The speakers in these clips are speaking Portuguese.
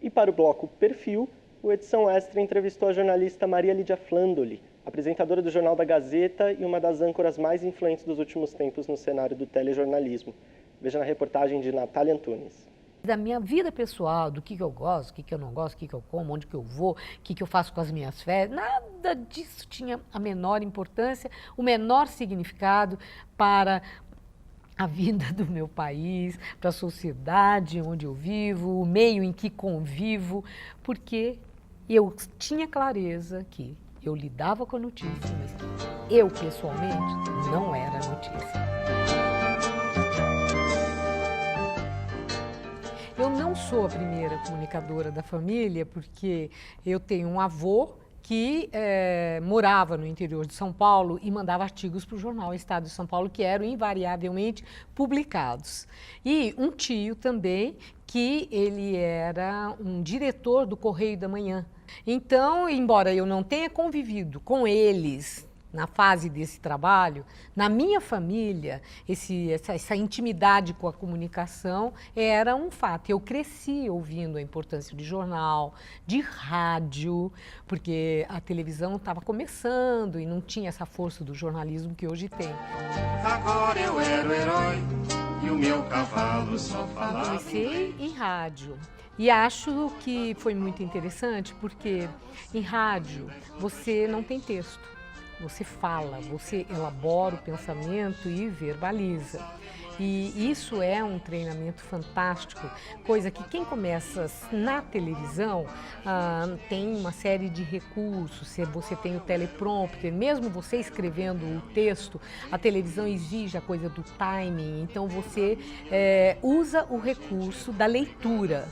E para o bloco Perfil, o Edição Extra entrevistou a jornalista Maria Lídia Flandoli, apresentadora do Jornal da Gazeta e uma das âncoras mais influentes dos últimos tempos no cenário do telejornalismo. Veja na reportagem de Natália Antunes. Da minha vida pessoal, do que eu gosto, o que eu não gosto, o que eu como, onde que eu vou, o que eu faço com as minhas férias, nada disso tinha a menor importância, o menor significado para a vida do meu país, para a sociedade onde eu vivo, o meio em que convivo, porque eu tinha clareza que eu lidava com a notícia, mas eu pessoalmente não era a notícia. Eu não sou a primeira comunicadora da família, porque eu tenho um avô que morava no interior de São Paulo e mandava artigos para o jornal Estado de São Paulo, que eram invariavelmente publicados. E um tio também, que ele era um diretor do Correio da Manhã. Então, embora eu não tenha convivido com eles na fase desse trabalho, na minha família, essa intimidade com a comunicação era um fato. Eu cresci ouvindo a importância de jornal, de rádio, porque a televisão estava começando e não tinha essa força do jornalismo que hoje tem. Agora eu era o herói e o meu cavalo só falava. Comecei em rádio. E acho que foi muito interessante porque em rádio você não tem texto. Você fala, você elabora o pensamento e verbaliza. E isso é um treinamento fantástico, coisa que quem começa na televisão tem uma série de recursos. Você tem o teleprompter, mesmo você escrevendo o texto, a televisão exige a coisa do timing, então você usa o recurso da leitura.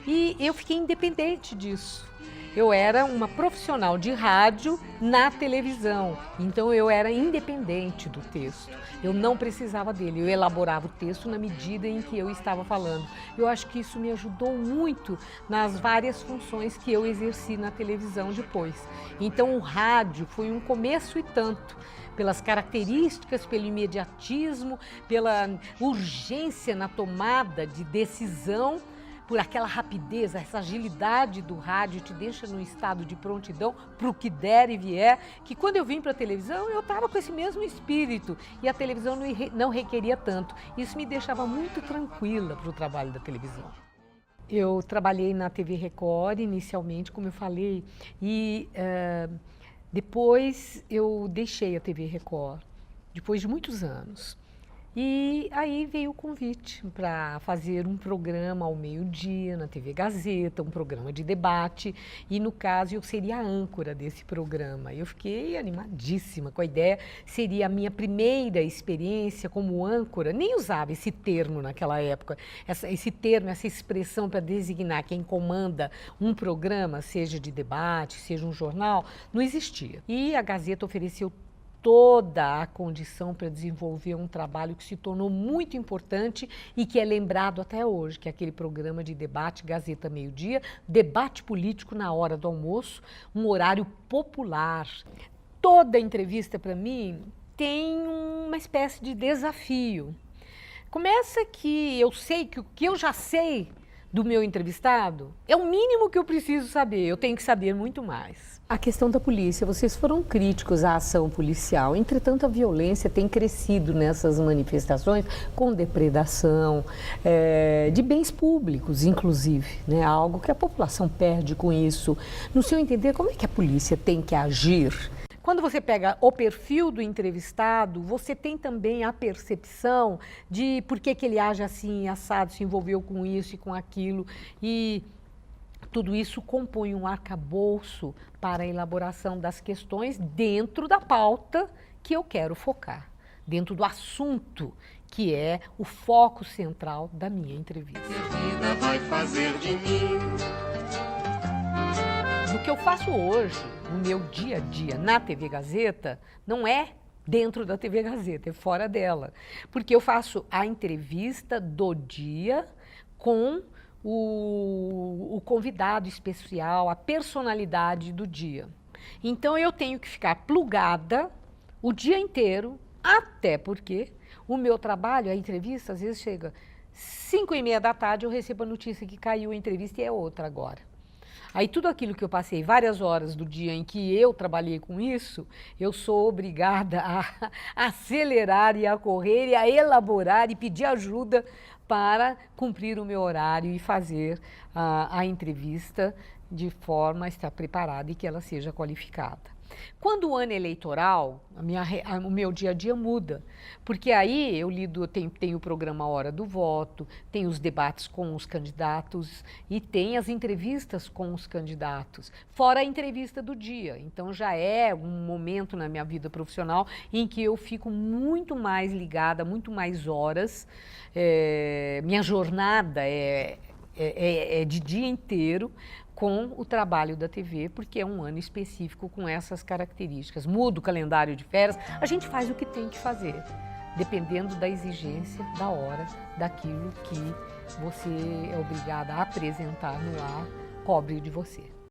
E eu fiquei independente disso. Eu era uma profissional de rádio na televisão, então eu era independente do texto. Eu não precisava dele, eu elaborava o texto na medida em que eu estava falando. Eu acho que isso me ajudou muito nas várias funções que eu exerci na televisão depois. Então o rádio foi um começo e tanto, pelas características, pelo imediatismo, pela urgência na tomada de decisão, por aquela rapidez, essa agilidade do rádio te deixa num estado de prontidão para o que der e vier, que quando eu vim para a televisão eu estava com esse mesmo espírito e a televisão não requeria tanto. Isso me deixava muito tranquila para o trabalho da televisão. Eu trabalhei na TV Record inicialmente, como eu falei, e depois eu deixei a TV Record, depois de muitos anos. E aí veio o convite para fazer um programa ao meio-dia na TV Gazeta, um programa de debate, e no caso eu seria a âncora desse programa. Eu fiquei animadíssima com a ideia, seria a minha primeira experiência como âncora, nem usava esse termo naquela época, esse termo, essa expressão para designar quem comanda um programa, seja de debate, seja um jornal, não existia. E a Gazeta ofereceu toda a condição para desenvolver um trabalho que se tornou muito importante e que é lembrado até hoje, que é aquele programa de debate Gazeta Meio-Dia, debate político na hora do almoço, um horário popular. Toda entrevista, para mim, tem uma espécie de desafio. Começa que eu sei que o que eu já sei do meu entrevistado é o mínimo que eu preciso saber, eu tenho que saber muito mais. A questão da polícia, vocês foram críticos à ação policial, entretanto a violência tem crescido nessas manifestações com depredação de bens públicos, inclusive, né? Algo que a população perde com isso. No seu entender, como é que a polícia tem que agir? Quando você pega o perfil do entrevistado, você tem também a percepção de por que ele age assim, assado, se envolveu com isso e com aquilo, e tudo isso compõe um arcabouço para a elaboração das questões dentro da pauta que eu quero focar, dentro do assunto que é o foco central da minha entrevista. Que a vida vai fazer de mim? O que eu faço hoje, no meu dia a dia, na TV Gazeta, não é dentro da TV Gazeta, é fora dela. Porque eu faço a entrevista do dia com o convidado especial, a personalidade do dia. Então eu tenho que ficar plugada o dia inteiro, até porque o meu trabalho, a entrevista, às vezes chega 5h30 da tarde eu recebo a notícia que caiu a entrevista e é outra agora. Aí tudo aquilo que eu passei, várias horas do dia em que eu trabalhei com isso, eu sou obrigada a acelerar e a correr e a elaborar e pedir ajuda para cumprir o meu horário e fazer a entrevista de forma a estar preparada e que ela seja qualificada. Quando o ano é eleitoral, o meu dia a dia muda, porque aí eu lido, tem o programa Hora do Voto, tem os debates com os candidatos e tem as entrevistas com os candidatos, fora a entrevista do dia. Então já é um momento na minha vida profissional em que eu fico muito mais ligada, muito mais horas, minha jornada é de dia inteiro, com o trabalho da TV, porque é um ano específico com essas características. Muda o calendário de férias, a gente faz o que tem que fazer, dependendo da exigência, da hora, daquilo que você é obrigada a apresentar no ar, cobre de você.